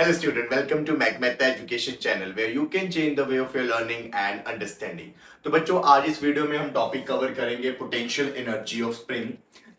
Hello student, welcome to MacMeta Education channel where you can change the way of your learning and understanding। तो बच्चों आज इस video में हम topic cover करेंगे पोटेंशियल एनर्जी ऑफ स्प्रिंग।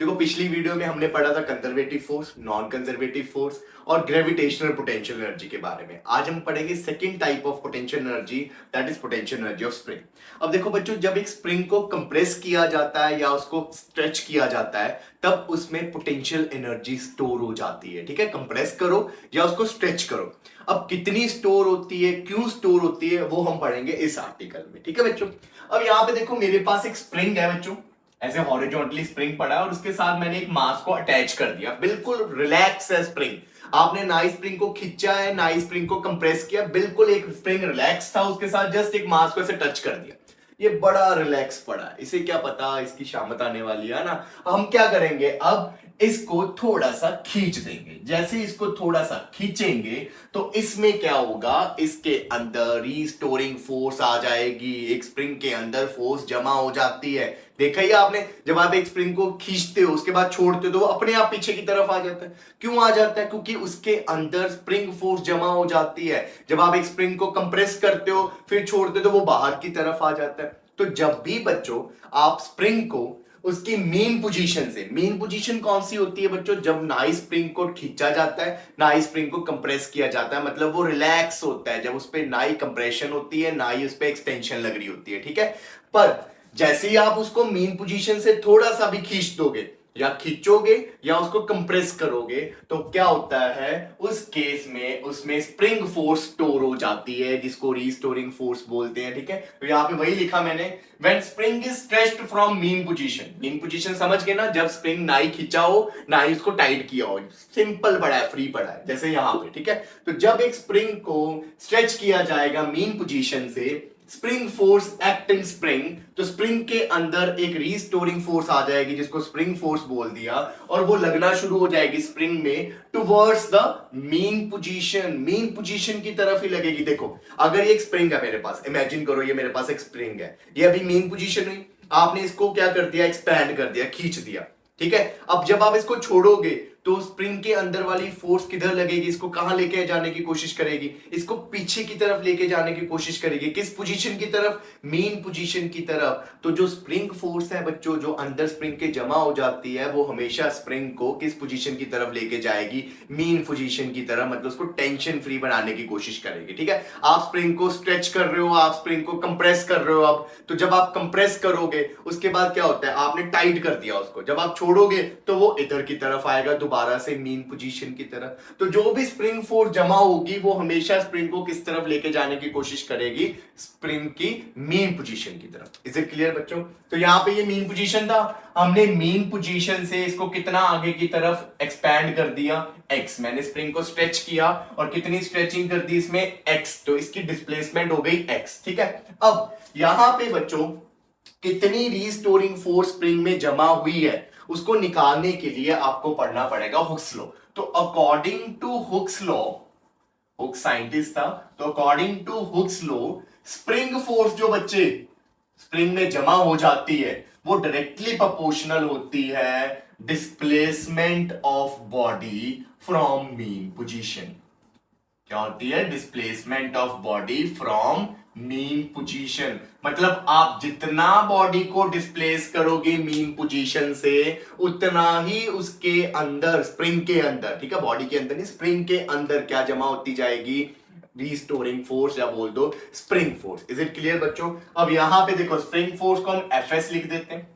देखो पिछली वीडियो में हमने पढ़ा था conservative force, non conservative force और ग्रेविटेशनल पोटेंशियल एनर्जी के बारे में। आज हम पढ़ेंगे second type of potential energy, that is potential energy of spring. अब देखो बच्चों, जब एक स्प्रिंग को कंप्रेस किया जाता है या उसको स्ट्रेच किया जाता है तब उसमें पोटेंशियल एनर्जी स्टोर हो जाती है। ठीक है, कंप्रेस करो या उसको स्ट्रेच करो। अब कितनी स्टोर होती है, क्यों स्टोर होती है, वो हम पढ़ेंगे इस आर्टिकल में। ठीक है बच्चों, अब यहाँ पे देखो मेरे पास एक स्प्रिंग है बच्चों, ऐसे हॉरिजॉन्टली स्प्रिंग पड़ा है और उसके साथ मैंने एक मास को अटैच कर दिया। बिल्कुल रिलैक्स है स्प्रिंग। आपने ना स्प्रिंग को खींचा है ना स्प्रिंग को कंप्रेस किया, बिल्कुल एक स्प्रिंग रिलैक्स था, उसके साथ जस्ट एक मास को ऐसे टच कर दिया, ये बड़ा रिलैक्स पड़ा है। इसे क्या पता इसकी शामत आने वाली है ना। हम क्या करेंगे, अब इसको थोड़ा सा खींच देंगे। जैसे इसको थोड़ा सा खींचेंगे तो इसमें क्या होगा, इसके अंदर रीस्टोरिंग फोर्स आ जाएगी। एक स्प्रिंग के अंदर फोर्स जमा हो जाती है। देखा ही आपने, जब आप एक स्प्रिंग को खींचते हो उसके बाद छोड़ते हो तो वो अपने आप पीछे की तरफ आ जाता है। क्यों आ जाता है? क्योंकि उसके अंदर स्प्रिंग फोर्स जमा हो जाती है। जब आप एक स्प्रिंग को कंप्रेस करते हो फिर छोड़ते हो तो वो बाहर की तरफ आ जाता है। तो जब भी बच्चों आप स्प्रिंग को उसकी मेन पोजीशन से, मेन पोजीशन कौन सी होती है बच्चों, जब ना स्प्रिंग को खींचा जाता है ना स्प्रिंग को कंप्रेस किया जाता है, मतलब वो रिलैक्स होता है। जब उस पर ना ही कंप्रेशन होती है ना ही उस पर एक्सटेंशन लग रही होती है। ठीक है, पर जैसे ही आप उसको मेन पोजीशन से थोड़ा सा भी खींच दोगे या खींचोगे या उसको कंप्रेस करोगे तो क्या होता है, उस केस में उसमें स्प्रिंग फोर्स स्टोर हो जाती है, जिसको रीस्टोरिंग फोर्स बोलते हैं। ठीक है, तो यहां पे वही लिखा मैंने, when spring is stretched from mean position. Mean position समझ गए ना, जब स्प्रिंग ना ही खींचा हो ना ही उसको टाइट किया हो, सिंपल पड़ा है, फ्री पड़ा है, जैसे यहां पे। ठीक है, तो जब एक स्प्रिंग को स्ट्रेच किया जाएगा मीन पोजीशन से, spring force act in spring, तो स्प्रिंग के अंदर एक रीस्टोरिंग फोर्स आ जाएगी जिसको स्प्रिंग फोर्स बोल दिया, और वो लगना शुरू हो जाएगी स्प्रिंग में towards the main position. Main position की तरफ ही लगेगी। देखो अगर ये एक स्प्रिंग है मेरे पास, इमेजिन करो ये मेरे पास एक स्प्रिंग है, ये अभी मेन पोजीशन हुई, आपने इसको क्या कर दिया, एक्सपैंड कर दिया, खींच दिया। ठीक है, अब जब आप इसको छोड़ोगे तो स्प्रिंग के अंदर वाली फोर्स किधर लगेगी, इसको कहां लेके जाने की कोशिश करेगी, इसको पीछे की तरफ लेके जाने की कोशिश करेगी। किस पोजीशन की तरफ, मेन पोजीशन की तरफ। तो जो स्प्रिंग फोर्स है बच्चों, जो अंदर स्प्रिंग के जमा हो जाती है, वो हमेशा स्प्रिंग को किस पोजीशन की तरफ लेके जाएगी, मेन पोजीशन की तरफ, मतलब उसको टेंशन फ्री बनाने की कोशिश करेगी। ठीक है, आप स्प्रिंग को स्ट्रेच कर रहे हो, आप स्प्रिंग को कंप्रेस कर रहे हो। अब तो जब आप कंप्रेस करोगे उसके बाद क्या होता है, आपने टाइट कर दिया उसको, जब आप छोड़ोगे तो वो इधर की तरफ आएगा, दोबारा से मेन पोजीशन की तरफ। तो जो भी स्प्रिंग फोर्स जमा होगी वो हमेशा स्प्रिंग को किस तरफ लेके जाने की कोशिश करेगी, स्प्रिंग की मेन पोजीशन की तरफ। इज इट क्लियर बच्चों? तो यहां पे ये मेन पोजीशन था, हमने मेन पोजीशन से इसको कितना आगे की तरफ एक्सपैंड कर दिया, x। मैंने स्प्रिंग को स्ट्रेच किया और कितनी स्ट्रेचिंग कर दी इसमें, x, तो इसकी डिस्प्लेसमेंट हो गई x। ठीक है, अब यहां पे बच्चों कितनी रीस्टोरिंग फोर्स स्प्रिंग में जमा हुई है उसको निकालने के लिए आपको पढ़ना पड़ेगा हुक्स लॉ। तो according to Hooke's law, Hooke scientist था, तो according to Hooke's law spring force जो बच्चे स्प्रिंग में जमा हो जाती है वो डायरेक्टली प्रोपोर्शनल होती है displacement of body from main position. क्या होती है, displacement of body from mean position. मतलब आप जितना बॉडी को डिस्प्लेस करोगे मीन पोजीशन से उतना ही उसके अंदर, स्प्रिंग के अंदर, ठीक है, बॉडी के अंदर नहीं, स्प्रिंग के अंदर क्या जमा होती जाएगी, रीस्टोरिंग फोर्स, या बोल दो spring force. Is it clear बच्चों? अब यहां पे देखो स्प्रिंग फोर्स को हम एफएस लिख देते हैं,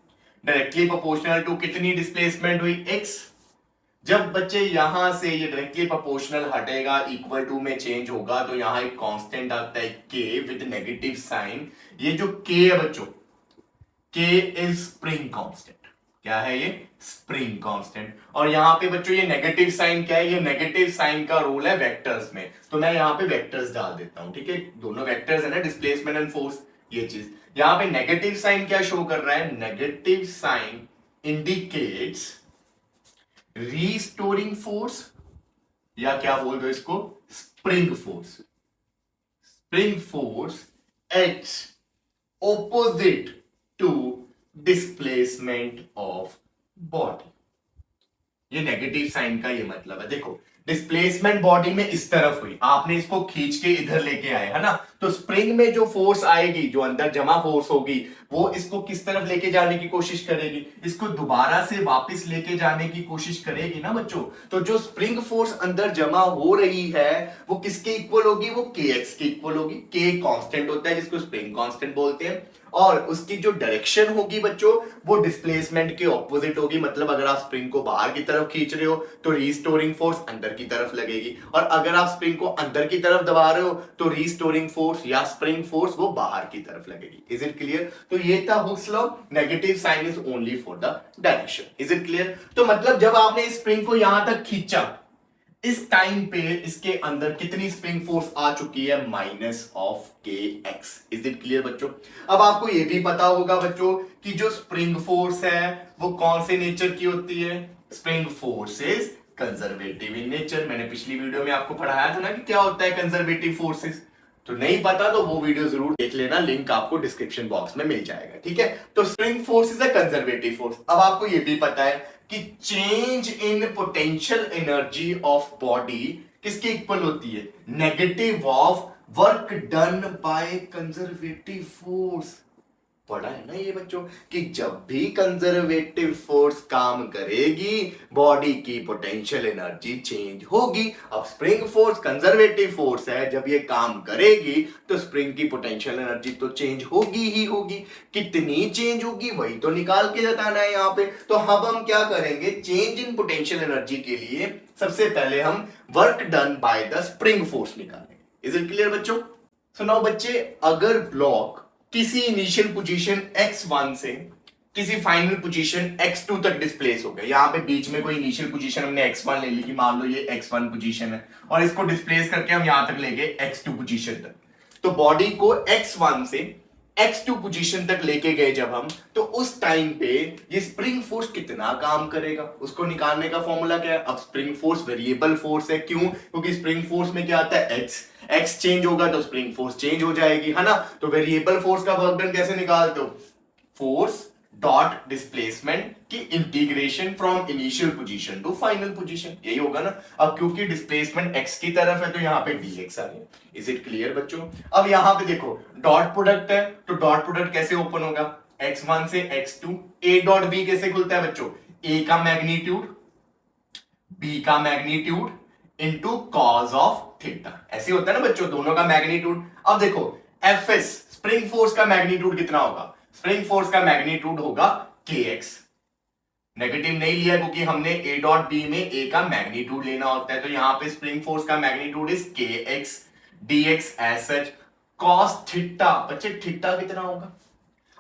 डायरेक्टली प्रोपोर्शनल टू कितनी डिस्प्लेसमेंट हुई, एक्स। जब बच्चे यहां से ये डायरेक्टली प्रोपोर्शनल हटेगा, इक्वल टू में चेंज होगा, तो यहां एक कांस्टेंट आता है k विद नेगेटिव साइन। ये जो k है बच्चों, k इज स्प्रिंग कांस्टेंट। क्या है ये, स्प्रिंग कांस्टेंट। और यहां पे बच्चों ये नेगेटिव साइन क्या है, ये नेगेटिव साइन का रोल है वेक्टर्स में, तो मैं यहां पे वेक्टर्स डाल देता हूं। ठीक है, दोनों वेक्टर्स है ना, डिस्प्लेसमेंट एंड फोर्स, ये चीज। यहां पे नेगेटिव साइन क्या शो कर रहा है, negative sign indicates restoring force, या क्या बोल दो इसको, spring force. Spring force acts opposite to displacement of body. ये नेगेटिव साइन का ये मतलब है। देखो डिस्प्लेसमेंट बॉडी में इस तरफ हुई, आपने इसको खींच के इधर लेके आए, है ना, तो स्प्रिंग में जो फोर्स आएगी, जो अंदर जमा फोर्स होगी, वो इसको किस तरफ लेके जाने की कोशिश करेगी, इसको दोबारा से वापस लेके जाने की कोशिश करेगी ना बच्चों। तो जो स्प्रिंग फोर्स अंदर जमा हो रही है वो किसके इक्वल होगी, वो kx के इक्वल होगी। k कांस्टेंट होता है जिसको स्प्रिंग कांस्टेंट बोलते हैं, और उसकी जो डायरेक्शन होगी बच्चों वो डिस्प्लेसमेंट के ऑपोजिट होगी। मतलब अगर आप स्प्रिंग को बाहर की तरफ खींच रहे हो तो रीस्टोरिंग फोर्स अंदर की तरफ लगेगी, और अगर आप स्प्रिंग को अंदर की तरफ दबा रहे हो तो रीस्टोरिंग फोर्स या स्प्रिंग फोर्स वो बाहर की तरफ लगेगी। Is it clear? तो ये था Hooke's law, negative sign is only for the direction. Is it clear? तो मतलब जब आपने स्प्रिंग को यहां तक खींचा, इस टाइम पे इसके अंदर कितनी स्प्रिंग फोर्स आ चुकी है, माइनस ऑफ के एक्स। इज इट क्लियर बच्चों? अब आपको यह भी पता होगा बच्चों कि जो स्प्रिंग फोर्स है वो कौन से नेचर की होती है, spring force is conservative in nature. मैंने पिछली वीडियो में आपको पढ़ाया था ना कि क्या होता है कंजर्वेटिव फोर्सेस। तो नहीं पता तो वो वीडियो जरूर देख लेना, लिंक आपको डिस्क्रिप्शन बॉक्स में मिल जाएगा, ठीक है। तो spring force is a conservative force. अब आपको यह भी पता है कि change in potential energy of body किसके इक्वल होती है, negative of work done by conservative force. पढ़ा है ना ये बच्चों कि जब भी कंजर्वेटिव फोर्स काम करेगी बॉडी की पोटेंशियल एनर्जी चेंज होगी। अब स्प्रिंग फोर्स कंजर्वेटिव फोर्स है, जब ये काम करेगी तो स्प्रिंग की पोटेंशियल एनर्जी तो चेंज होगी ही होगी। कितनी चेंज होगी वही तो निकाल के बताना है यहाँ पे। तो अब हम क्या करेंगे, चेंज इन पोटेंशियल एनर्जी के लिए सबसे पहले हम work done by the spring force निकालेंगे। इज इट क्लियर बच्चों? सुनाओ बच्चे, अगर ब्लॉक किसी इनिशियल पोजीशन x1 से किसी फाइनल पोजीशन x2 तक डिस्प्लेस हो गया, यहां पे बीच में कोई इनिशियल पोजीशन हमने x1 ले ली कि मान लो ये x1 पोजीशन है, और इसको डिस्प्लेस करके हम यहां तक ले गए x2 पोजीशन तक। तो बॉडी को x1 से x2 पोजीशन तक लेके गए जब हम, तो उस टाइम पे ये स्प्रिंग फोर्स कितना काम करेगा उसको निकालने का फॉर्मूला क्या है। अब स्प्रिंग फोर्स वेरिएबल फोर्स है, क्यों? क्योंकि स्प्रिंग फोर्स में क्या आता है, एक्स चेंज होगा तो स्प्रिंग फोर्स चेंज हो जाएगी, है ना। तो वेरिएबल फोर्स का वर्क डन कैसे निकालते हो, फोर्स डॉट डिस्प्लेसमेंट की integration from initial position to final position, यही होगा ना। अब क्योंकि डिस्प्लेसमेंट एक्स की तरफ है तो यहां पे dx आ गया। इज इट क्लियर बच्चों? अब यहां पे देखो डॉट प्रोडक्ट है, तो डॉट प्रोडक्ट कैसे ओपन होगा, x1 से x2, a डॉट b कैसे खुलता है बच्चों, a का मैग्नीट्यूड b का magnitude into cos of theta, ऐसे होता है ना बच्चों, दोनों का मैग्नीट्यूड। अब देखो Fs स्प्रिंग फोर्स का मैग्नीट्यूड कितना होगा, स्प्रिंग फोर्स का मैग्नीट्यूड होगा kx। नेगेटिव नहीं लिया क्योंकि हमने a डॉट b में a का मैग्नीट्यूड लेना होता है, तो यहां पे स्प्रिंग फोर्स का magnitude is kx dx as such cos theta. बच्चे थीटा कितना होगा,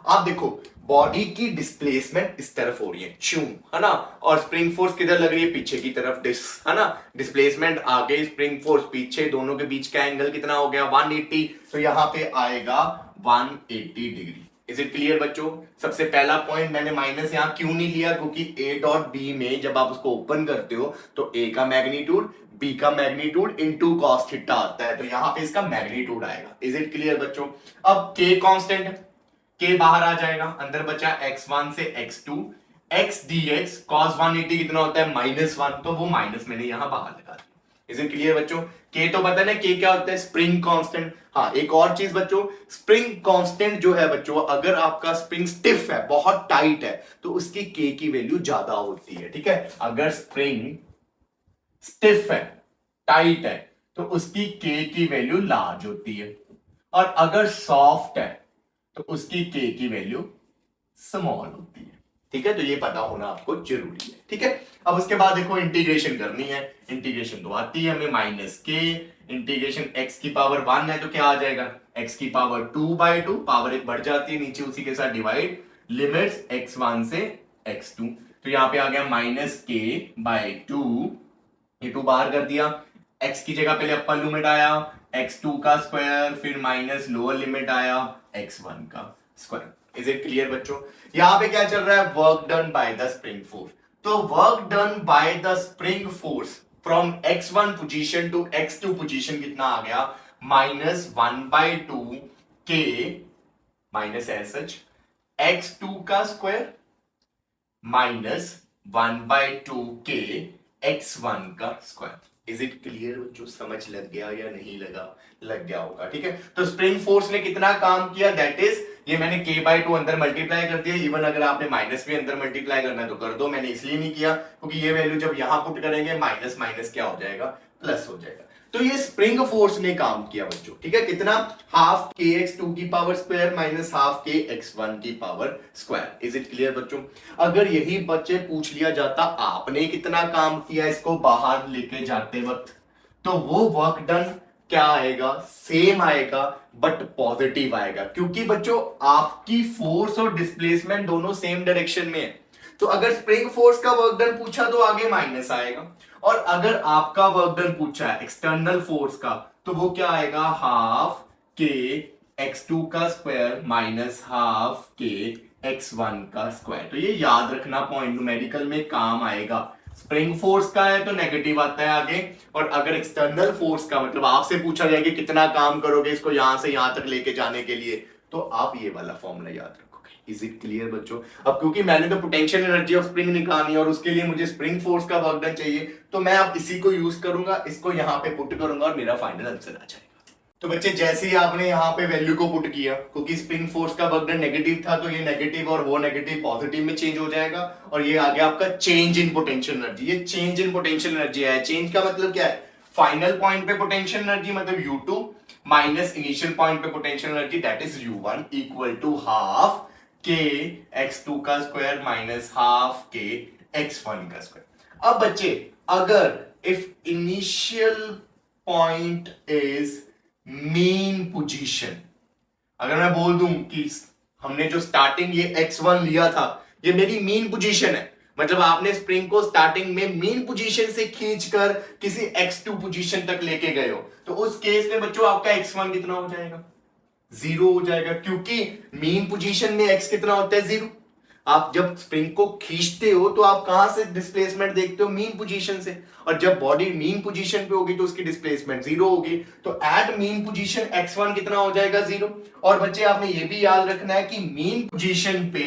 आप देखो बॉडी की डिस्प्लेसमेंट इस तरफ हो रही है चूं, है ना, और स्प्रिंग फोर्स किधर लग रही है, पीछे की तरफ, है ना। डिस्प्लेसमेंट आगे, स्प्रिंग फोर्स पीछे, दोनों के बीच का एंगल कितना हो गया 180, तो यहां पे आएगा 180 डिग्री। इज इट क्लियर बच्चों? सबसे पहला पॉइंट मैंने माइनस यहां क्यों नहीं लिया, क्योंकि a डॉट b में जब आप उसको ओपन करते हो तो a का मैग्नीट्यूड b का मैग्नीट्यूड इनटू cos थीटा आता है, तो यहां पे इसका मैग्नीट्यूड आएगा। इज इट क्लियर बच्चों? अब k कांस्टेंट है, k बाहर आ जाएगा, अंदर बचा x1 से x2, x dx cos 180 कितना होता है -1, तो वो माइनस मैंने यहां बाहर लगा दिया। इज इट क्लियर बच्चों? k तो पता है ना, k क्या होता है, स्प्रिंग कांस्टेंट। हाँ एक और चीज बच्चों, स्प्रिंग कांस्टेंट जो है बच्चों, अगर आपका स्प्रिंग स्टिफ है, बहुत टाइट है, तो उसकी k की वैल्यू ज्यादा होती है, ठीक है। अगर स्प्रिंग स्टिफ है, टाइट है, तो उसकी k की वैल्यू लार्ज होती है, और अगर सॉफ्ट है तो उसकी k की वैल्यू स्मॉल होती है, ठीक है। तो ये पता होना आपको जरूरी है, ठीक है। अब उसके बाद देखो इंटीग्रेशन करनी है, इंटीग्रेशन तो आती है हमें माइनस के, इंटीग्रेशन x की पावर 1 है तो क्या आ जाएगा, x की पावर 2/2, पावर एक बढ़ जाती है नीचे, उसी के साथ डिवाइड, लिमिट्स x1 से x2, तो यहां पे आ गया -k/2, ये 2 बाहर कर दिया, x की जगह पहले अपर लिमिट आया x2 का स्क्वायर, फिर माइनस लोअर लिमिट आया x1 का स्क्वायर। इज इट क्लियर बच्चों? यहां पे क्या चल रहा है, work done by the spring force. तो work done by the spring force from x1 position to x2 position कितना आ गया, -1/2 k minus as such x2 का स्क्वायर -1/2 k x1 का स्क्वायर। इज इट क्लियर बच्चों? समझ लग गया या नहीं लगा? लग गया होगा, ठीक है। तो स्प्रिंग फोर्स ने कितना काम किया, दैट इज ये मैंने k/2 अंदर मल्टीप्लाई कर दिया। इवन अगर आपने माइनस भी अंदर मल्टीप्लाई करना है तो कर दो, मैंने इसलिए नहीं किया क्योंकि ये वैल्यू जब यहां पुट करेंगे माइनस माइनस क्या हो जाएगा, प्लस हो जाएगा। तो ये स्प्रिंग फोर्स ने काम किया बच्चों, ठीक है। कितना? हाफ kx2 की power square minus half kx1 की power square. Is it clear बच्चों? अगर यही बच्चे पूछ लिया जाता आपने कितना काम किया इसको बाहर लेके जाते वक्त, तो वो वर्क डन क्या आएगा, सेम आएगा बट पॉजिटिव आएगा, क्योंकि बच्चों आपकी फोर्स और डिस्प्लेसमेंट दोनों सेम डायरेक्शन में है। तो अगर स्प्रिंग फोर्स का वर्क डन पूछा तो आगे माइनस आएगा, और अगर आपका वर्क डन पूछा है एक्सटर्नल फोर्स का तो वो क्या आएगा, हाफ के x2 का स्क्वायर माइनस हाफ के x1 का स्क्वायर। तो ये याद रखना पॉइंट, न्यूमेरिकल में काम आएगा। स्प्रिंग फोर्स का है तो नेगेटिव आता है आगे, और अगर एक्सटर्नल फोर्स का मतलब आपसे पूछा जाए कि कितना काम करोगे इसको यहां से यहां तक लेके जाने के लिए, तो आप ये वाला फॉर्मूला याद रखोगे। इज इट क्लियर बच्चों? अब क्योंकि मैंने तो पोटेंशियल एनर्जी ऑफ स्प्रिंग निकालनी है और उसके लिए मुझे स्प्रिंग फोर्स का वर्क डन चाहिए, तो मैं अब इसी को यूज करूंगा, इसको यहां पे पुट करूंगा और मेरा फाइनल आंसर आ जाएगा। तो बच्चे जैसे ही आपने यहाँ पे वैल्यू को पुट किया, क्योंकि स्प्रिंग फोर्स का वर्क डन नेगेटिव था तो ये नेगेटिव और वो नेगेटिव पॉजिटिव में चेंज हो जाएगा, और ये आ गया आपका चेंज इन पोटेंशियल एनर्जी। ये चेंज इन पोटेंशियल एनर्जी है। चेंज का मतलब क्या है, फाइनल पॉइंट पे पोटेंशियल एनर्जी मतलब U2 माइनस इनिशियल पॉइंट पे potential energy that is U1 equal to half k x2 का स्क्वायर माइनस हाफ के x1 का स्क्वायर। अब बच्चे अगर if initial point is mean position, अगर मैं बोल दूं कि हमने जो स्टार्टिंग ये x1 लिया था ये मेरी मीन पोजीशन है, मतलब आपने स्प्रिंग को स्टार्टिंग में मीन पोजीशन से खींचकर किसी x2 पोजीशन तक लेके गए हो, तो उस केस में बच्चों आपका x1 कितना हो जाएगा, 0 हो जाएगा, क्योंकि मीन पोजीशन में x कितना होता है, 0। आप जब स्प्रिंग को खींचते हो तो आप कहां से डिस्प्लेसमेंट देखते हो, मीन पोजीशन से, और जब बॉडी मीन पोजीशन पे होगी तो उसकी डिस्प्लेसमेंट 0 होगी। तो एट मीन पोजीशन x1 कितना हो जाएगा, 0। और बच्चे आपने ये भी याद रखना है कि मीन पोजीशन पे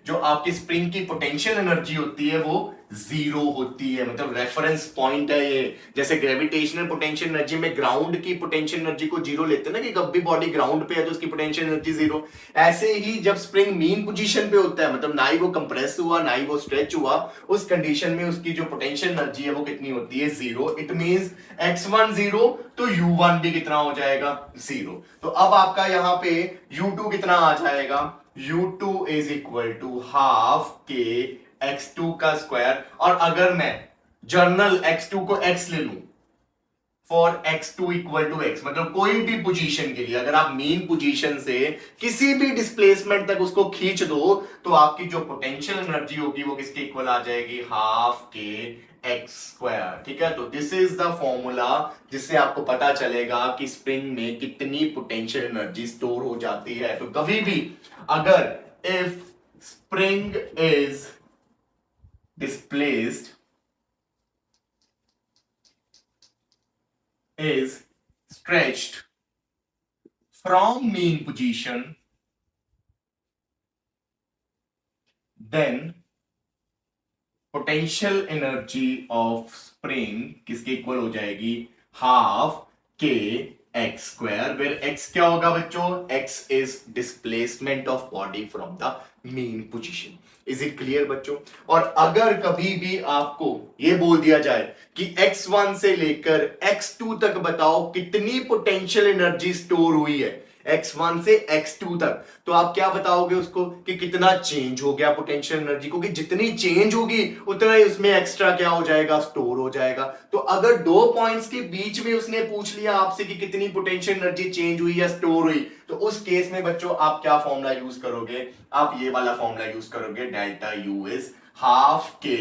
जो आपकी स्प्रिंग की पोटेंशियल एनर्जी होती है वो 0 होती है, मतलब रेफरेंस पॉइंट है ये। जैसे ग्रेविटेशनल पोटेंशियल एनर्जी में ग्राउंड की पोटेंशियल एनर्जी को 0 लेते हैं ना, कि कब भी बॉडी ग्राउंड पे है तो उसकी पोटेंशियल एनर्जी 0, ऐसे ही जब स्प्रिंग मीन पोजीशन पे होता है, मतलब ना ही वो कंप्रेस हुआ ना ही वो स्ट्रेच हुआ, उस कंडीशन में उसकी जो पोटेंशियल एनर्जी है वो कितनी होती है, 0। इट मींस x1 0 तो U1 भी कितना हो जाएगा, 0। तो अब आपका यहां पे U2 कितना आ जाएगा, U2 is equal to half k x2 का स्क्वायर, और अगर मैं जर्नल x2 को x ले लूं for x2 equal to x, मतलब कोई भी पोजीशन के लिए अगर आप मीन पोजीशन से किसी भी डिस्प्लेसमेंट तक उसको खींच दो तो आपकी जो पोटेंशियल एनर्जी होगी वो किसके इक्वल आ जाएगी, हाफ के x स्क्वायर। ठीक है, तो दिस इज द फॉर्मूला जिससे आपको पता चलेगा कि स्प्रिंग में कितनी पोटेंशियल एनर्जी स्टोर हो जाती है। तो कभी भी अगर if spring is displaced is stretched from mean position, then potential energy of spring किसके इक्वल हो जाएगी, हाफ के x स्क्वायर, वेयर x क्या होगा बच्चों, x is displacement of body from the mean position। Is it clear बच्चों? और अगर कभी भी आपको ये बोल दिया जाए कि x1 से लेकर x2 तक बताओ कितनी पोटेंशियल एनर्जी स्टोर हुई है, x1 से x2 तक, तो आप क्या बताओगे उसको कि कितना चेंज हो गया पोटेंशियल एनर्जी, क्योंकि जितनी चेंज होगी उतना ही उसमें एक्स्ट्रा क्या हो जाएगा, स्टोर हो जाएगा। तो अगर दो पॉइंट्स के बीच में उसने पूछ लिया आपसे कि कितनी पोटेंशियल एनर्जी चेंज हुई या स्टोर हुई, तो उस केस में बच्चों आप क्या फॉर्मूला यूज करोगे, आप ये वाला फॉर्मूला यूज करोगे, delta U is half k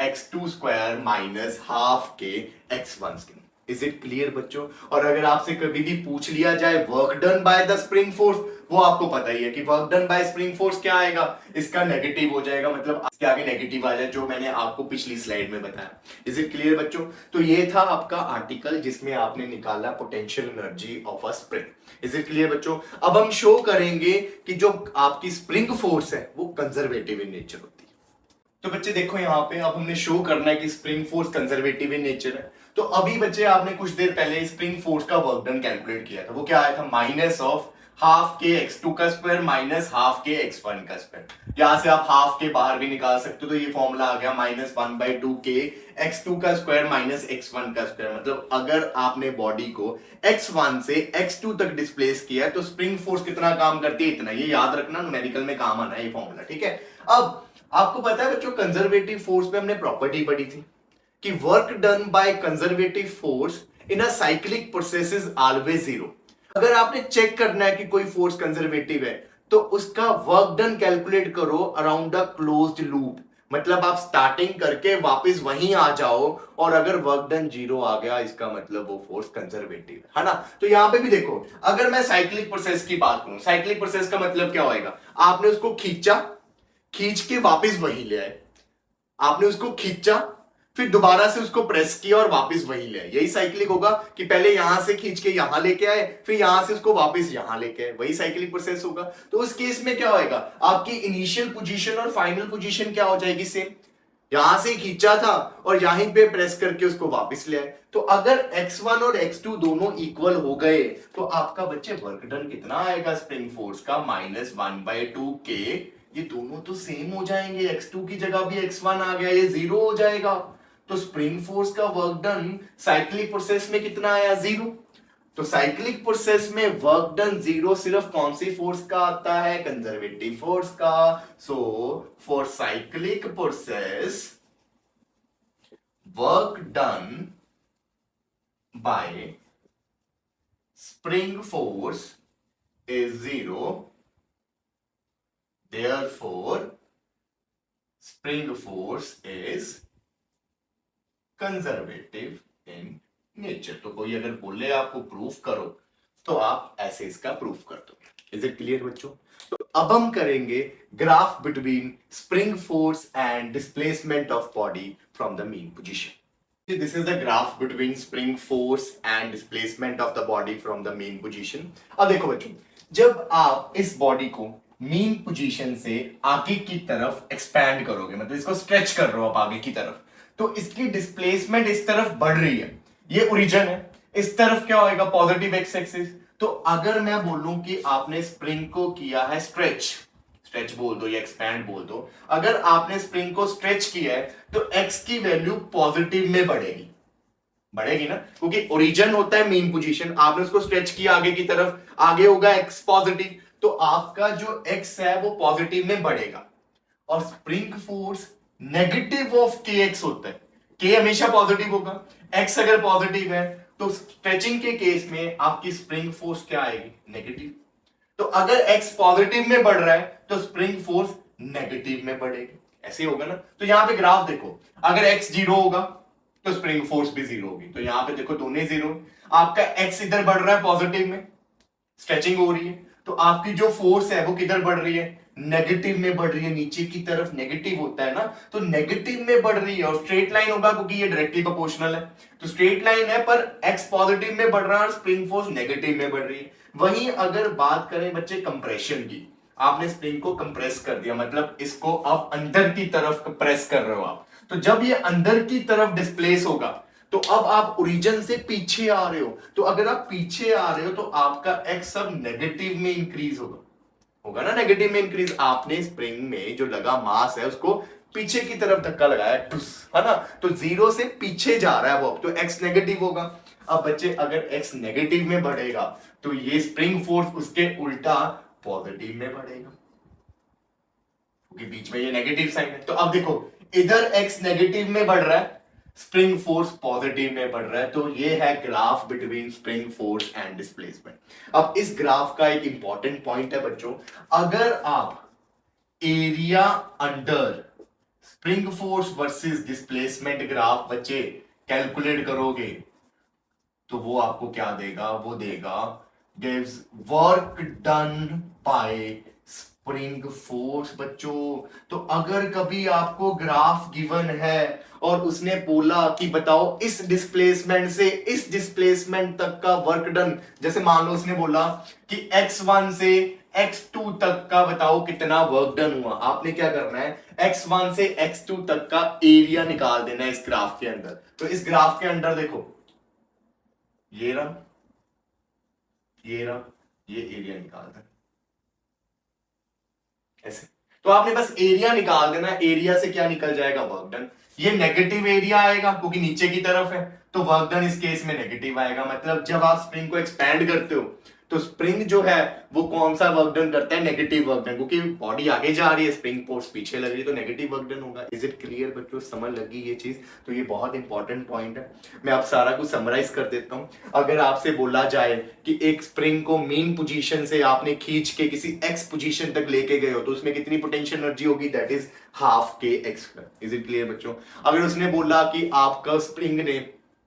x2 square minus half के x1 square. Is it clear बच्चों? और अगर आपसे कभी भी पूछ लिया जाए work done by the spring force, वो आपको पता ही है कि work done bye spring force क्या आएगा, इसका नेगेटिव हो जाएगा, मतलब इसके आगे नेगेटिव आ जाए, जो मैंने आपको पिछली स्लाइड में बताया। इज इट क्लियर बच्चों? तो ये था आपका आर्टिकल जिसमें आपने निकाला potential energy of a spring. Is it clear बच्चों? अब हम शो करेंगे कि जो आपकी स्प्रिंग फोर्स है वो कंजर्वेटिव इन नेचर होती है। तो बच्चे देखो यहाँ पे अब हमने शो करना है कि spring force conservative in nature है। तो अभी बच्चे आपने कुछ देर पहले स्प्रिंग फोर्स का वर्क डन कैलकुलेट किया था, वो क्या आया था, minus of half k x2 का स्क्वायर माइनस हाफ के x1 का स्क्वायर। यहां से आप हाफ के बाहर भी निकाल सकते हो, तो ये फॉर्मूला आ गया माइनस 1/2 के x2 का स्क्वायर माइनस x1 का स्क्वायर। मतलब अगर आपने बॉडी को x1 से x2 तक डिस्प्लेस किया तो स्प्रिंग फोर्स कितना काम करती है, इतना। ये याद रखना, न्यूमेरिकल में काम आना है ये फॉर्मूला, ठीक है। अब आपको पता है बच्चों, कंजर्वेटिव फोर्स में हमने प्रॉपर्टी पढ़ी थी कि work done by conservative force in a cyclic process is always zero. अगर आपने चेक करना है कि कोई फोर्स कंजर्वेटिव है तो उसका वर्क डन कैलकुलेट करो अराउंड अ क्लोज्ड लूप। मतलब आप स्टार्टिंग करके वापस वहीं आ जाओ, और अगर वर्क डन जीरो आ गया इसका मतलब वो फोर्स कंजर्वेटिव है ना। तो यहां पे भी देखो, अगर मैं साइक्लिक प्रोसेस की बात करूं, साइक्लिक प्रोसेस का मतलब क्या होएगा, आपने उसको खींचा, खींच के वापस वहीं ले आए, आपने उसको खींचा फिर दोबारा से उसको प्रेस किया और वापस वहीं ले आए। यही साइक्लिक होगा कि पहले यहां से खींच के यहां लेके आए, फिर यहां से उसको वापस यहां लेके आए, वही साइक्लिक प्रोसेस होगा। तो उस केस में क्या होएगा, आपकी इनिशियल पोजीशन और फाइनल पोजीशन क्या हो जाएगी, सेम। यहां से खींचा था और यहीं पे प्रेस करके उसको वापस ले आए। तो अगर x1 और x2 दोनों इक्वल हो गए तो आपका बच्चे वर्क डन कितना आएगा स्प्रिंग फोर्स का, माइनस 1/2 के। ये दोनों तो सेम हो जाएंगे, x2 की जगह भी x1 आ गया, ये जीरो हो जाएगा। तो स्प्रिंग फोर्स का वर्क डन साइक्लिक प्रोसेस में कितना आया, जीरो। तो साइक्लिक प्रोसेस में वर्क डन जीरो सिर्फ कौन सी फोर्स का आता है, कंजर्वेटिव फोर्स का। So for cyclic process work done bye spring force is zero, therefore spring force is conservative in nature. तो कोई अगर बोले आपको प्रूफ करो तो आप ऐसे इसका प्रूफ कर दो। इज इट क्लियर बच्चों। तो अब हम करेंगे graph between spring force and displacement of body from the mean position. This is the graph between spring force and displacement of the body from the mean position. अब देखो बच्चों, जब आप इस बॉडी को मीन पोजीशन से आगे की तरफ एक्सपैंड करोगे, मतलब इसको स्ट्रेच कर रहे हो आप आगे की तरफ, तो इसकी डिस्प्लेसमेंट इस तरफ बढ़ रही है, ये ओरिजिन है। इस तरफ क्या होएगा, पॉजिटिव एक्स एक्सिस। तो अगर मैं बोलूं कि आपने स्प्रिंग को किया है स्ट्रेच, स्ट्रेच बोल दो या एक्सपैंड बोल दो, अगर आपने स्प्रिंग को स्ट्रेच किया है तो एक्स की वैल्यू पॉजिटिव में बढ़ेगी, बढ़ेगी ना, क्योंकि ओरिजिन होता है मीन पोजीशन, आपने उसको स्ट्रेच किया आगे की तरफ, आगे होगा एक्स पॉजिटिव, तो आपका जो एक्स है वो पॉजिटिव में बढ़ेगा। और स्प्रिंग फोर्स नेगेटिव ऑफ के एक्स होता है, के हमेशा पॉजिटिव होगा, एक्स अगर पॉजिटिव है तो स्ट्रेचिंग के केस में आपकी स्प्रिंग फोर्स क्या आएगी, नेगेटिव। तो अगर एक्स पॉजिटिव में बढ़ रहा है तो स्प्रिंग फोर्स नेगेटिव में बढ़ेगी, ऐसे होगा ना। तो यहां पे ग्राफ देखो, अगर एक्स जीरो होगा तो स्प्रिंग फोर्स भी जीरो होगी। तो यहां पे देखो दोनों जीरो, आपका एक्स इधर बढ़ रहा है पॉजिटिव में, स्ट्रेचिंग हो रही है, तो आपकी जो फोर्स है वो किधर बढ़ रही है, नेगेटिव में बढ़ रही है, नीचे की तरफ नेगेटिव होता है ना, तो नेगेटिव में बढ़ रही है। और स्ट्रेट लाइन होगा क्योंकि ये डायरेक्टली प्रोपोर्शनल है, तो स्ट्रेट लाइन है पर एक्स पॉजिटिव में बढ़ रहा है और स्प्रिंग फोर्स नेगेटिव में बढ़ रही है। वहीं अगर बात करें बच्चे कंप्रेशन की, आपने स्प्रिंग को कंप्रेस कर दिया, मतलब इसको आप अंदर की तरफ प्रेस कर रहे हो आप, तो जब ये अंदर की तरफ डिस्प्लेस होगा तो अब आप ओरिजिन से पीछे आ रहे हो, तो अगर आप पीछे आ रहे हो तो आपका एक्स अब नेगेटिव में इंक्रीज होगा, होगा ना, नेगेटिव में इंक्रीज। आपने स्प्रिंग में जो लगा मास है उसको पीछे की तरफ धक्का लगाया, है ना, तो जीरो से पीछे जा रहा है वो, तो एक्स नेगेटिव होगा। अब बच्चे अगर एक्स नेगेटिव में बढ़ेगा तो ये स्प्रिंग फोर्स उसके उल्टा पॉजिटिव में बढ़ेगा, क्योंकि बीच में ये नेगेटिव साइन है। तो अब देखो, इधर एक्स नेगेटिव में बढ़ रहा है, स्प्रिंग फोर्स पॉजिटिव में बढ़ रहा है, तो ये है graph between spring force and displacement. अब इस ग्राफ का एक इंपॉर्टेंट पॉइंट है बच्चों, अगर आप area under spring force versus displacement graph बच्चे कैलकुलेट करोगे तो वो आपको क्या देगा, वो देगा gives work done bye spring force. बच्चों, तो अगर कभी आपको ग्राफ गिवन है और उसने बोला कि बताओ इस डिस्प्लेसमेंट से इस डिस्प्लेसमेंट तक का वर्क डन, जैसे मान लो उसने बोला कि x1 से x2 तक का बताओ कितना वर्क डन हुआ, आपने क्या करना है, x1 से x2 तक का एरिया निकाल देना है इस ग्राफ के अंदर। तो इस ग्राफ के अंदर देखो ये रहा, ये रहा, ये एरिया निकाल देना ऐसे। तो आपने बस एरिया निकाल देना, एरिया से क्या निकल जाएगा, वर्क डन। ये नेगेटिव एरिया आएगा क्योंकि नीचे की तरफ है, तो वर्क डन इस केस में नेगेटिव आएगा। मतलब जब आप स्प्रिंग को एक्सपैंड करते हो तो स्प्रिंग जो है वो कौन सा वर्क डन करता है, नेगेटिव वर्क डन, क्योंकि बॉडी आगे जा रही है, स्प्रिंग फोर्स पीछे लग रही है, तो नेगेटिव वर्क डन होगा। इज इट क्लियर बच्चों, समझ लगी ये चीज? तो ये बहुत इंपॉर्टेंट पॉइंट है। मैं आप सारा कुछ समराइज कर देता हूं। अगर आपसे बोला जाए कि एक स्प्रिंग को मेन पोजीशन से आपने खींच के किसी एक्स पोजीशन तक लेके गए हो तो उसमें कितनी पोटेंशियल एनर्जी होगी, दैट इज हाफ के x square. Is it clear बच्चों? अगर उसने बोला कि आपका स्प्रिंग ने,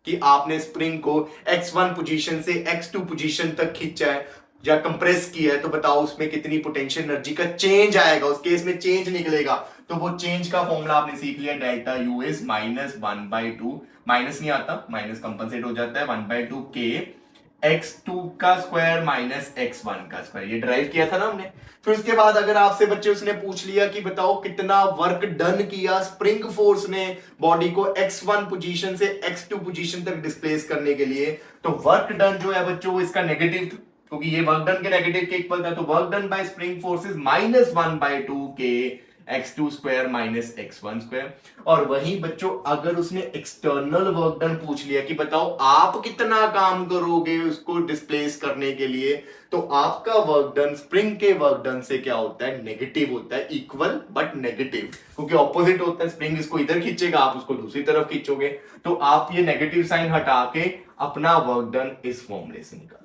कि आपने स्प्रिंग को x1 पोजीशन से x2 पोजीशन तक खींचा है या कंप्रेस किया है, तो बताओ उसमें कितनी पोटेंशियल एनर्जी का चेंज आएगा, उस केस में चेंज निकलेगा। तो वो चेंज का फॉर्मूला आपने सीख लिया, डेल्टा यू इज -1/2, माइनस नहीं आता, माइनस कंपनसेट हो जाता है, 1/2 के x2 का स्क्वायर माइनस x1 का स्क्वायर, ये ड्राइव किया था ना हमने। फिर उसके बाद अगर आपसे बच्चे उसने पूछ लिया कि बताओ कितना वर्क डन किया स्प्रिंग फोर्स ने बॉडी को x1 पोजीशन से x2 पोजीशन तक डिस्प्लेस करने के लिए, तो वर्क डन जो है बच्चों वो इसका नेगेटिव, क्योंकि ये वर्क डन के नेगेटिव के इक्वल था, तो work done bye spring force is -1/2 के x2 square minus x1 square. और वहीं बच्चों अगर उसने एक्सटर्नल वर्क डन पूछ लिया कि बताओ आप कितना काम करोगे उसको डिस्प्लेस करने के लिए, तो आपका वर्क डन स्प्रिंग के वर्क डन से क्या होता है, नेगेटिव होता है, इक्वल बट नेगेटिव, क्योंकि ऑपोजिट होता है। स्प्रिंग इसको इधर खींचेगा, आप उसको दूसरी तरफ खींचोगे, तो आप ये नेगेटिव साइन हटा के अपना वर्क डन इस फॉर्मूले से निकालो।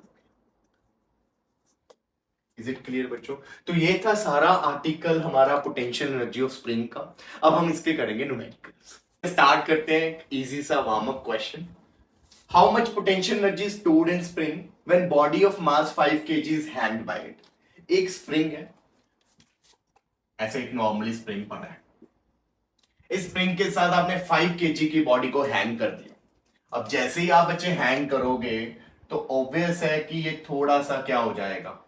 इज इट क्लियर बच्चों? तो ये था सारा आर्टिकल हमारा पोटेंशियल एनर्जी ऑफ स्प्रिंग का। अब हम इसके करेंगे न्यूमेरिकल्स। स्टार्ट करते हैं इजी सा warm up question. How much potential energy stored in spring when body of mass 5 kg is hanged by it. एक स्प्रिंग है, ऐसे एक नॉर्मली स्प्रिंग पड़ा है, इस स्प्रिंग के साथ आपने 5 kg की बॉडी को हैंग कर दिया। अब जैसे ही आप बच्चे हैंग करोगे तो ऑब्वियस है कि ये थोड़ा सा क्या हो जाएगा,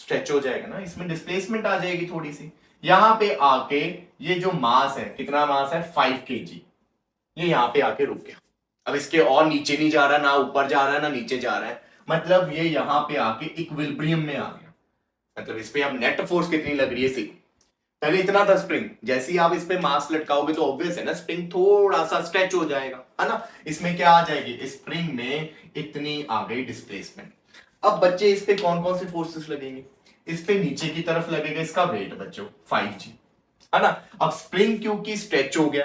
स्ट्रेच हो जाएगा ना, इसमें डिस्प्लेसमेंट आ जाएगी थोड़ी सी। यहां पे आके ये जो मास है, कितना मास है, 5 kg, ये यहां पे आके रुक गया। अब इसके और नीचे नहीं जा रहा, ना ऊपर जा रहा है, ना नीचे जा रहा है, मतलब ये यहां पे आके इक्विलिब्रियम में आ गया। मतलब इस पे अब नेट फोर्स कितनी लग रही है, सी पहले इतना था स्प्रिंग, जैसे ही आप इस पे मास लटकाओगे तो ऑब्वियस है ना स्प्रिंग थोड़ा सा स्ट्रेच हो जाएगा, है ना। इसमें क्या आ जाएगी, स्प्रिंग में इतनी आ गई डिस्प्लेसमेंट। अब बच्चे इस पे कौन कौन से फोर्सेस लगेंगे, इस पे नीचे की तरफ लगेगा इसका वेट बच्चों 5g, है ना। अब स्प्रिंग क्योंकि स्ट्रेच हो गया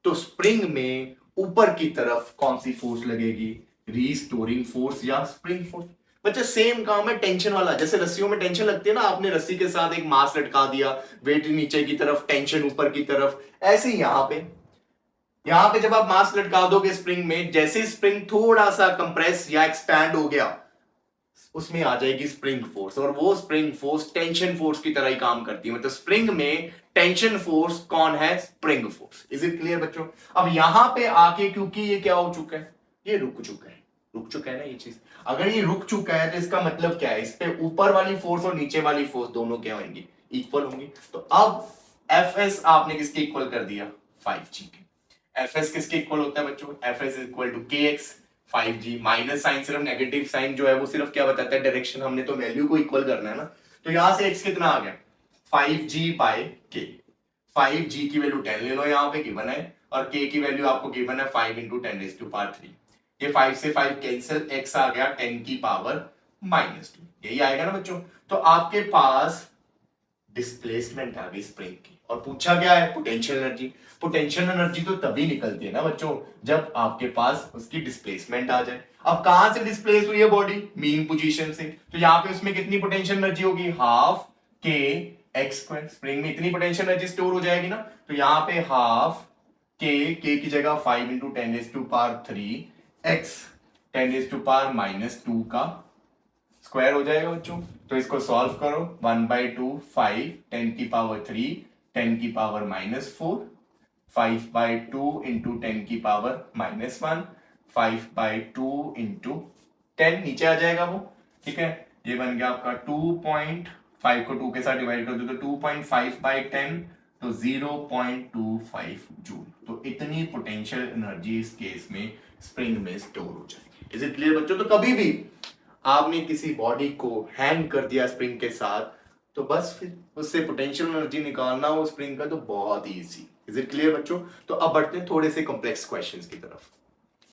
तो स्प्रिंग में ऊपर की तरफ कौन सी फोर्स लगेगी, रीस्टोरिंग फोर्स या स्प्रिंग फोर्स। बच्चा सेम काम है टेंशन वाला, जैसे रस्सियों में टेंशन लगती है ना, आपने रस्सी के साथ एक मास लटका दिया, वेट नीचे की तरफ, टेंशन ऊपर की तरफ, ऐसे ही यहां पे जब आप मास लटका दोगे स्प्रिंग में, जैसे स्प्रिंग थोड़ा सा कंप्रेस या एक्सपैंड हो गया, उसमें आ जाएगी स्प्रिंग फोर्स, और वो स्प्रिंग फोर्स टेंशन फोर्स की तरह ही काम करती है। मतलब स्प्रिंग में टेंशन फोर्स कौन है, spring force. Is it clear बच्चों? अब यहां पे आके क्योंकि ये क्या हो चुका है, ये रुक चुका है ना ये चीज। अगर ये रुक चुका है तो इसका मतलब क्या है, इस पे ऊपर वाली फोर्स और नीचे वाली फोर्स दोनों क्या होंगी, इक्वल होंगी। तो अब एफ एस आपने किसके इक्वल कर दिया, 5g के। एफ एस किसके इक्वल होता है बच्चों, एफ एस इक्वल टू के एक्स 5g। माइनस साइन सिर्फ नेगेटिव साइन जो है वो सिर्फ क्या बताता है, डायरेक्शन, हमने तो वैल्यू को इक्वल करना है ना। तो यहां से x कितना आ गया, 5g बाय k। 5g की वैल्यू 10 ले लो, यहां पे गिवन है, और k की वैल्यू आपको गिवन है 5 इंटू 10⁻3। ये 5 से 5 कैंसिल, x आ गया 10 की पावर -2, यही आएगा ना बच्चों। तो आपके पास डिस्प्लेसमेंट आ गई स्प्रिंग की, और पूछा क्या है, पोटेंशियल एनर्जी। पोटेंशियल एनर्जी तो तभी निकलती है ना बच्चों जब आपके पास उसकी डिस्प्लेसमेंट आ जाए। अब कहां से डिस्प्लेस हुई है बॉडी, मीन पोजीशन से, तो यहां पे उसमें कितनी पोटेंशियल एनर्जी होगी, हाफ के एक्स स्क्वायर। स्प्रिंग में इतनी पोटेंशियल एनर्जी स्टोर हो जाएगी ना, तो यहां पे हाफ के की जगह 5 इंटू 10⁻3 एक्स 10⁻⁻2 का स्क्वायर हो जाएगा बच्चों। तो इसको सॉल्व करो, 1/2 5 10 की पावर 3 10 की पावर -4, 5/2 इंटू 10 की पावर -1, 5/2 इंटू 10 नीचे आ जाएगा वो, ठीक है। ये बन गया आपका 2.5 को 2 के साथ डिवाइड कर दो तो 2.5/10, तो 0.25 जूल। तो इतनी पोटेंशियल एनर्जी इस केस में स्प्रिंग में स्टोर हो जाएगी। इज इट क्लियर बच्चों? तो कभी भी आपने किसी बॉडी को हैंग कर दिया स्प्रिंग के साथ, तो बस फिर उससे पोटेंशियल एनर्जी निकालना वो स्प्रिंग का तो बहुत इजी। इज इट क्लियर बच्चों? तो अब बढ़ते हैं थोड़े से कॉम्प्लेक्स क्वेश्चंस की तरफ।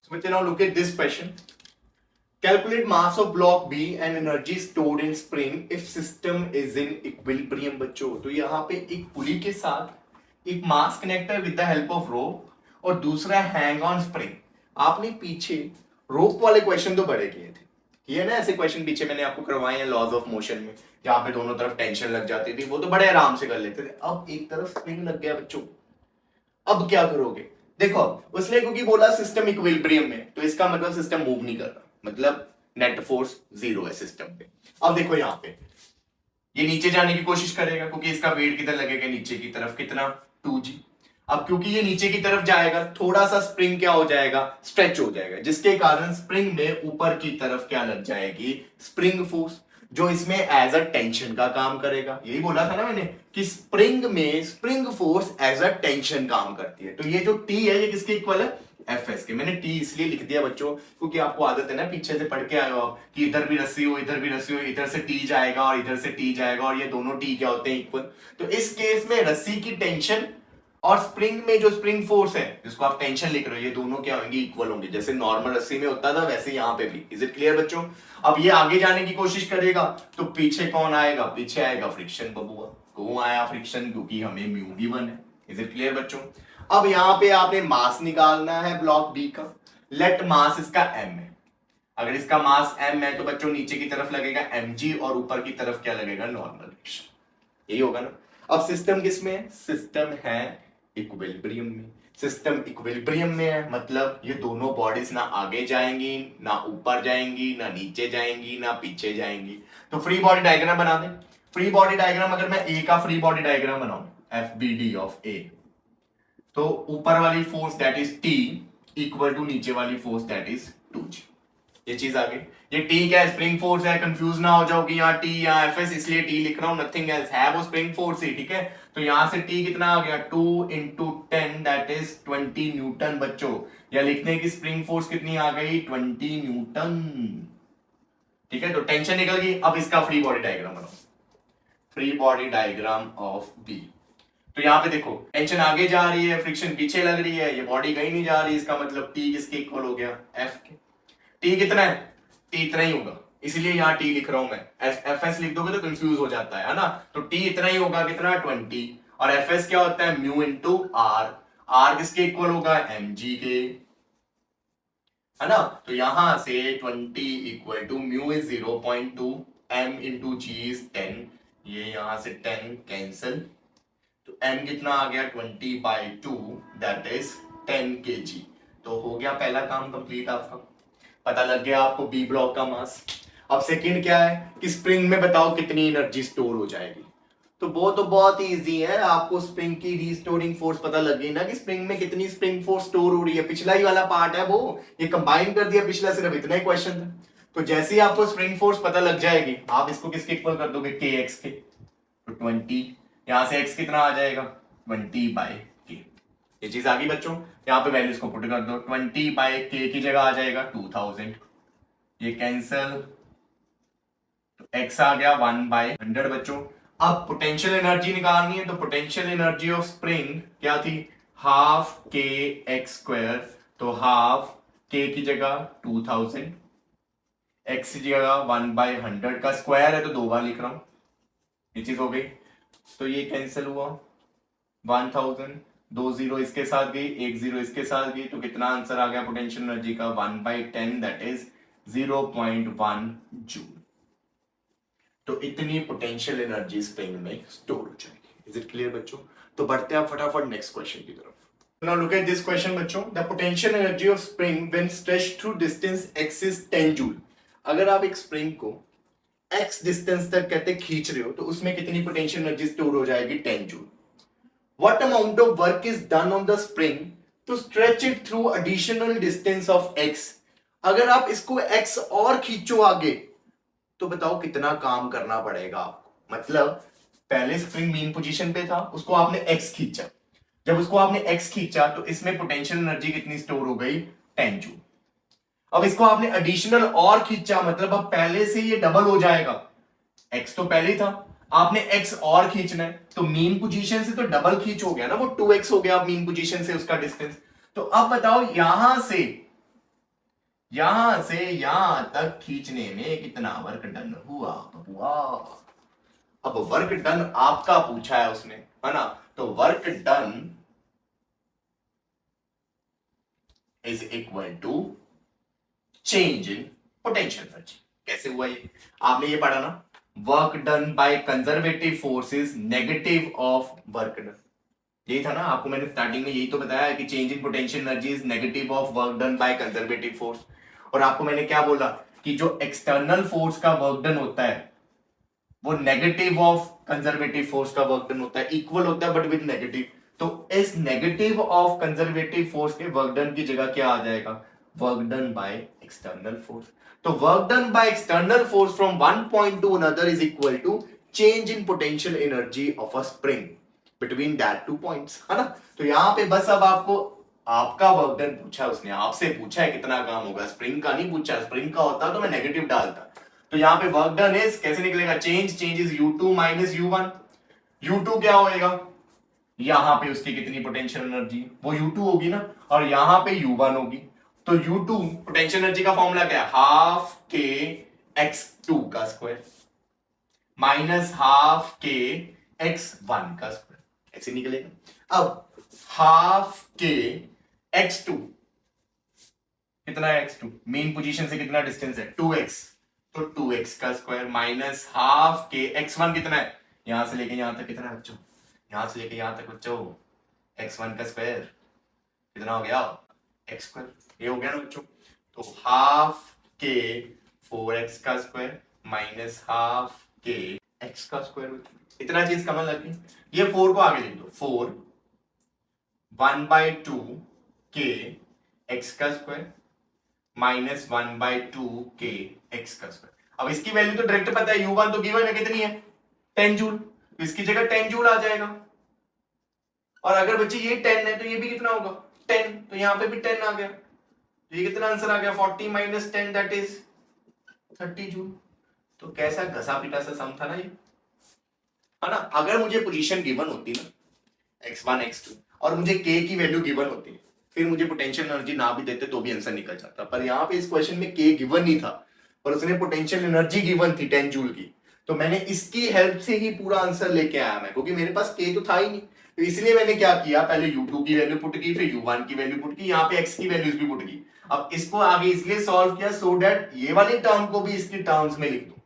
So बच्चे now look at this question. Calculate mass of block B and energy stored in spring if system is in equilibrium बच्चों। तो यहाँ पे एक पुली के साथ एक mass connector with the help of rope और दूसरा हैंग ऑन स्प्रिंग। आपने पीछे रोप वाले क्वेश्चन तो बड़े किए थे, किए ना ऐसे क्वेश्चन पीछे मैंने आपको करवाए हैं लॉज ऑफ मोशन में, जहां पे दोनों तरफ टेंशन लग जाती थी, वो तो बड़े आराम से कर लेते थे। अब एक तरफ स्प्रिंग लग गया बच्चों, अब क्या करोगे? देखो उसने क्योंकि बोला सिस्टम इक्विलिब्रियम में, तो इसका मतलब सिस्टम मूव नहीं कर रहा, मतलब नेट फोर्स जीरो है सिस्टम पे। अब देखो यहां पे ये नीचे जाने की कोशिश करेगा क्योंकि इसका वेट किधर लगेगा, नीचे की तरफ, कितना 2g। अब क्योंकि ये नीचे की तरफ जाएगा, थोड़ा सा स्प्रिंग क्या हो जाएगा, स्ट्रेच हो जाएगा, जिसके कारण स्प्रिंग में ऊपर की तरफ क्या लग जाएगी, स्प्रिंग फोर्स, जो इसमें एज अ टेंशन का काम करेगा। यही बोला था ना मैंने कि स्प्रिंग में spring force as a tension काम करती है। तो ये जो टी है ये किसके इक्वल है, एफ के। मैंने टी इसलिए लिख दिया बच्चों क्योंकि आपको आदत है ना, पीछे से पढ़ के आए हो आप कि इधर भी रस्सी हो, इधर भी रस्सी हो, इधर से टी जाएगा और इधर से टी जाएगा और ये दोनों टी क्या होते हैं, इक्वल। तो इस केस में रस्सी की टेंशन और स्प्रिंग में जो स्प्रिंग फोर्स है जिसको आप टेंशन लिख रहे हो, ये दोनों क्या होंगे, इक्वल होंगे। जैसे नॉर्मल रस्सी में होता था वैसे यहाँ पे भी। इज इट क्लियर बच्चों? अब ये आगे जाने की कोशिश करेगा तो पीछे कौन आएगा, पीछे आएगा फ्रिक्शन बबुआ। क्यों आया फ्रिक्शन, क्योंकि हमें म्यू गिवन है। इज इट क्लियर बच्चों? अब यहाँ पे आपने मास निकालना है ब्लॉक बी का। लेट मास इसका m है। अगर इसका मास m है तो बच्चों नीचे की तरफ लगेगा mg और ऊपर की तरफ क्या लगेगा, नॉर्मल रिएक्शन। यही होगा ना। अब सिस्टम किस में है, सिस्टम है इक्विलिब्रियम में। सिस्टम इक्विलिब्रियम में है मतलब ये दोनों बॉडीज ना आगे जाएंगी, ना ऊपर जाएंगी, ना नीचे जाएंगी, ना पीछे जाएंगी। तो फ्री बॉडी डायग्राम बना दें। फ्री बॉडी डायग्राम अगर मैं ए का फ्री बॉडी डायग्राम बनाऊं, FBD ऑफ ए, तो ऊपर वाली force that is T equal to नीचे वाली फोर्स दैट इज 2g। ये चीज आ गई। ये T क्या है, स्प्रिंग फोर्स है। कंफ्यूज ना हो जाओ कि यहाँ T यहाँ Fs, इसलिए T लिख रहा हूं, नथिंग एल्स है, वो स्प्रिंग फोर्स ही। ठीक है, तो यहां से T कितना आ गया, 2 into 10 दैट इज 20 न्यूटन बच्चों। या लिखने की स्प्रिंग फोर्स कितनी आ गई, 20 न्यूटन। ठीक है, तो टेंशन निकल गई। अब इसका फ्री बॉडी डायग्राम बनाओ। Free body diagram of B. तो यहाँ पे देखो टेंशन आगे जा रही है, फ्रिक्शन पीछे लग रही है, ये बॉडी कहीं नहीं जा रही, इसका मतलब T किसके इक्वल हो गया, F के। T कितना है, T इतना ही होगा, इसलिए यहाँ T लिख रहा हूं मैं। Fs लिख दोगे तो कंफ्यूज हो जाता है ना। तो T इतना ही होगा, कितना 20, और Fs क्या होता है, म्यू इंटू आर। आर किसके इक्वल होगा, mg के, है ना। तो यहां से 20 equal to mu is 0.2, m into g is 10, ये यहां से 10 कैंसल, तो m कितना आ गया, 20/2 दैट इज 10 kg। तो हो गया पहला काम कंप्लीट आपका, पता लग गया आपको बी ब्लॉक का मास। अब सेकंड क्या है कि स्प्रिंग में बताओ कितनी एनर्जी स्टोर हो जाएगी। तो वो तो बहुत इजी है, आपको स्प्रिंग की रीस्टोरिंग फोर्स पता लग गई ना कि स्प्रिंग में कितनी स्प्रिंग फोर्स स्टोर हो रही है। पिछला ही वाला पार्ट है वो, ये कंबाइन कर दिया, पिछला सिर्फ इतना ही क्वेश्चन था। तो जैसे ही आपको स्प्रिंग फोर्स पता लग जाएगी, आप इसको किसके इक्वल कर दोगे, kx के। तो 20, यहां से x कितना आ जाएगा, 20/k। ये चीज आ गई बच्चों, यहां पे वैल्यूज को पुट कर दो। 20/k की जगह आ जाएगा 2000, ये कैंसल, तो x आ गया 1/100 बच्चों। अब पोटेंशियल एनर्जी निकालनी है, तो पोटेंशियल एनर्जी ऑफ स्प्रिंग क्या थी, हाफ k x²। तो हाफ k की जगह 2000, x की जगह 1/100, का स्क्वायर है तो 2 बार लिख रहा हूं, ये चीज हो गई। तो ये कैंसिल हुआ, 1000, 2 0 इसके साथ गई, 1 0 इसके साथ गई, तो कितना आंसर आ गया पोटेंशियल एनर्जी का, 1/10 दैट इज 0.1 जूल। तो इतनी पोटेंशियल एनर्जी स्प्रिंग में स्टोर हो जाएगी। इज इट क्लियर बच्चों? तो बढ़ते हैं फटाफट नेक्स्ट क्वेश्चन की तरफ। Now look at this question बच्चों, the potential energy of spring when stretched through distance x is 10 joule। अगर आप एक स्प्रिंग को x डिस्टेंस तक कहते खींच रहे हो तो उसमें कितनी पोटेंशियल एनर्जी स्टोर हो जाएगी, 10 joule. What amount of work is done on the spring to stretch it through additional distance of x। अगर आप इसको x और खींचो आगे तो बताओ कितना काम करना पड़ेगा आपको। मतलब पहले स्प्रिंग मीन पोजीशन पे था, उसको आपने x खींचा, जब उसको आपने x खींचा तो इसमें पोटेंशियल एनर्जी कितनी स्टोर हो गई, 10 जूल। अब इसको आपने एडिशनल और खींचा, मतलब अब पहले से ये डबल हो जाएगा। x तो पहले ही था, आपने x और खींचना है, तो मीन पोजीशन से तो डबल खींच हो गया ना, वो 2x हो गया मीन पोजीशन से उसका डिस्टेंस। तो अब बताओ यहां से यहां तक खींचने में कितना वर्क डन हुआ हुआ। अब वर्क डन आपका पूछा है उसने, है ना, तो work done is equal to change in potential energy. कैसे हुआ ये, आपने ये पढ़ा ना, work done by conservative force is negative of work done. यही था ना, आपको मैंने स्टार्टिंग में यही तो बताया कि change in potential energy is negative of work done by conservative force. और आपको मैंने क्या बोला कि जो एक्सटर्नल फोर्स का वर्क डन होता है वो नेगेटिव ऑफ कंजर्वेटिव फोर्स का वर्क डन होता है, इक्वल होता है बट विद नेगेटिव। तो इस नेगेटिव ऑफ कंजर्वेटिव फोर्स के वर्क डन की जगह क्या आ जाएगा, work done by external force. तो work done by external force from one point to another is equal to change in potential energy of a spring between that two points, है ना। तो यहां पे बस अब आपको आपका वर्क डन पूछा, उसने आपसे पूछा है कितना काम होगा, स्प्रिंग का नहीं पूछा। स्प्रिंग का होता तो मैं नेगेटिव डालता। तो यहाँ पे वर्क डन इज कैसे निकलेगा, change is u2 minus u1। u2 क्या होएगा, यहां पे उसकी कितनी पोटेंशियल एनर्जी, वो u2 होगी ना, और यहां पे u1 होगी। तो u2 पोटेंशियल एनर्जी का फॉर्मूला क्या है, हाफ के x2 का स्क्वायर माइनस हाफ के x1 का स्क्वायर, ऐसे निकलेगा। अब हाफ के x2 कितना है, x2 मेन पोजीशन से कितना डिस्टेंस है 2x, तो 2x का स्क्वायर माइनस हाफ के x1 कितना है, यहां से लेके यहां तक कितना है बच्चों, यहां से लेके यहां तक बच्चों x1 का स्क्वायर कितना हो गया, x स्क्वायर, ये हो गया ना बच्चों। तो हाफ के 4x का स्क्वायर माइनस हाफ के x का स्क्वायर, इतना चीज कमन लगी। ये 4 को आगे लिख दो, 4 1/2 के x का स्क्वायर माइनस 1/2 के x का स्क्वायर। अब इसकी वैल्यू तो डायरेक्ट पता है, u1 तो गिवन है कितनी है 10 जूल, तो इसकी जगह 10 जूल आ जाएगा। और अगर बच्चे ये 10 है तो ये भी कितना होगा 10, तो यहां पे भी 10 आ गया, तो ये कितना आंसर आ गया 40 माइनस 10 दैट इज 30 जूल। तो कैसा घसा पिटा सा सम था ना ये, है ना। अगर मुझे पोजीशन गिवन होती ना x1 x2 और मुझे k की वैल्यू गिवन होती, फिर मुझे पोटेंशियल एनर्जी ना भी देते तो भी आंसर निकल जाता। पर यहाँ पे इस क्वेश्चन में k गिवन नहीं था पर उसने पोटेंशियल एनर्जी गिवन थी 10 जूल की, तो मैंने इसकी हेल्प से ही पूरा आंसर लेके आया मैं, क्योंकि मेरे पास k तो था ही नहीं। तो इसलिए मैंने क्या किया, पहले u2 की वैल्यू पुट की, फिर u1 की वैल्यू पुट की, यहाँ पे x की वैल्यूज भी पुट की। अब इसको आगे इसलिए सॉल्व किया सो दैट ये वाले टर्म को भी इसकी टर्म्स में लिख दूं।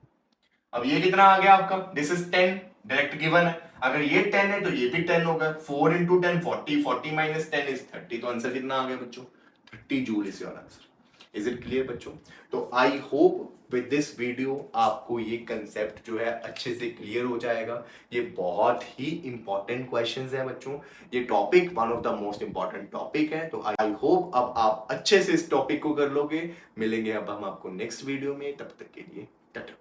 अब ये कितना आ गया आपका, दिस इज 10 डायरेक्ट गिवन है, अगर ये 10 है तो ये भी 10 होगा, 4 into 10 40, 40 minus 10 is 30, तो आंसर कितना आ गया बच्चों 30 joule is your answer. Is it clear बच्चों। तो I hope with this video आपको ये कंसेप्ट जो है अच्छे से क्लियर हो जाएगा। ये बहुत ही इंपॉर्टेंट क्वेश्चंस है बच्चों, ये topic one of the most important topic है। तो आई होप अब आप अच्छे से इस टॉपिक को कर लोगे। मिलेंगे अब हम आपको नेक्स्ट वीडियो में, तब तक के लिए टाटा।